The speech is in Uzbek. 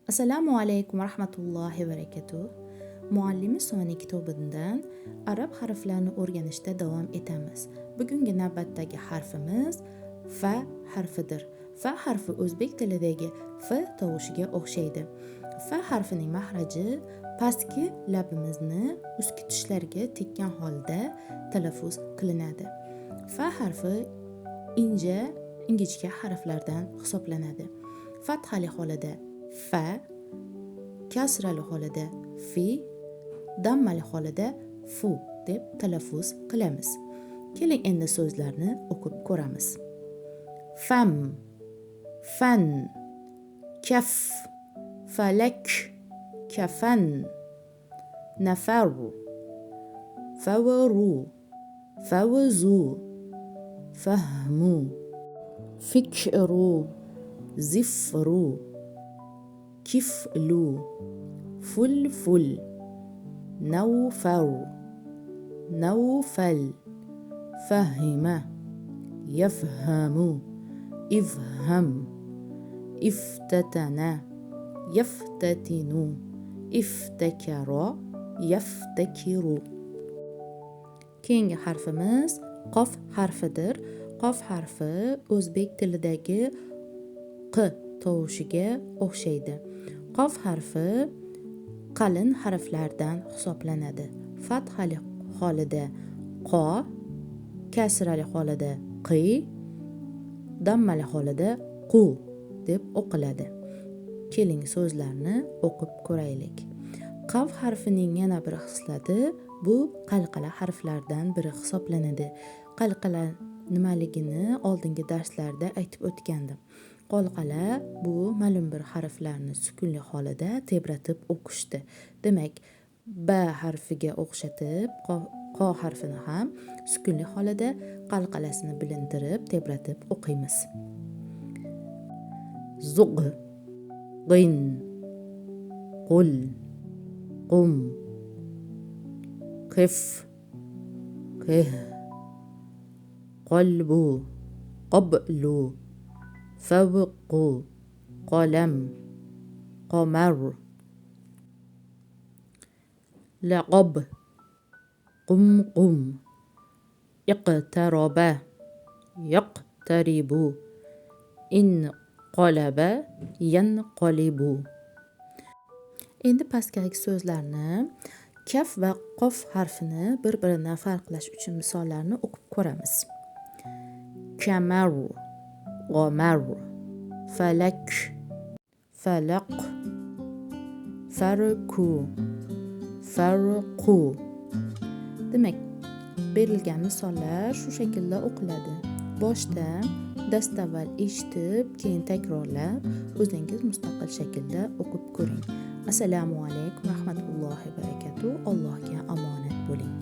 Assalomu alaykum va rahmatullohi va barakatuh. Muallimi soni kitobidan arab harflarini o'rganishda davom etamiz. Bugungi navbatdagi harfimiz fa harfidir. Fa harfi o'zbek tilidagi f tovushiga o'xshaydi. Fa harfining mahraji pastki labimizni ustki tishlarga tekkan holda talaffuz qilinadi. Fa harfi ingichka harflardan hisoblanadi. Fathali holida fa, kasrali holida fi, dammali holida fu deb talaffuz qilamiz. Keling endi so'zlarni o'qib ko'ramiz. Fam, fan, kaf, falak, kafan, nafar, favaru, fawzu, fahmu, fikru, zifru, kiflu, fulful, nawfar, nawfal, fahima, yafhamu, ifham, iftatana, yaftatinu, iftakara, yaftakiru. Keyingi harfimiz qof harfidir. Qof harfi o'zbek tilidagi q tovushiga o'xshaydi. Qof harfi qalin harflardan hisoblanadi. Fathali holida qo, kasrali holida qi, dammali holida qu deb o'qiladi. Keling so'zlarni o'qib ko'raylik. Qaf harfining yana bir xislati bu qalqala harflardan biri hisoblanadi. Qalqala nimaligini oldingi darslarda aytib o'tgandim. Qalqala bu ma'lum bir harflarni sukunli holida tebratib o'qishdi. Demak, ba harfiga o'xshatib qo harfini ham sukunli holida qalqalasini bilintirib tebratib o'qiymiz. Zuq, g'in, qul, qum, qif, qih, qalbu, qablu, fawqu, qalam, qamar, laqab, qumqum, iqtaraba, yaqtaribu, inqalaba, yanqalibu. Endi pastdagi so'zlarni kaf va qof harfini bir-biridan farqlash uchun misollarni o'qib ko'ramiz. Kamaru, qamar, falak, falaq, farku, farqu. Demak, berilgan misollar shu shaklda o'qiladi. Boshda dastavval eshitib, keyin takrorlab, o'zingiz mustaqil shaklda o'qib ko'ring. Assalomu alaykum va rahmatullohi va barakatuh. Allohga omonat bo'ling.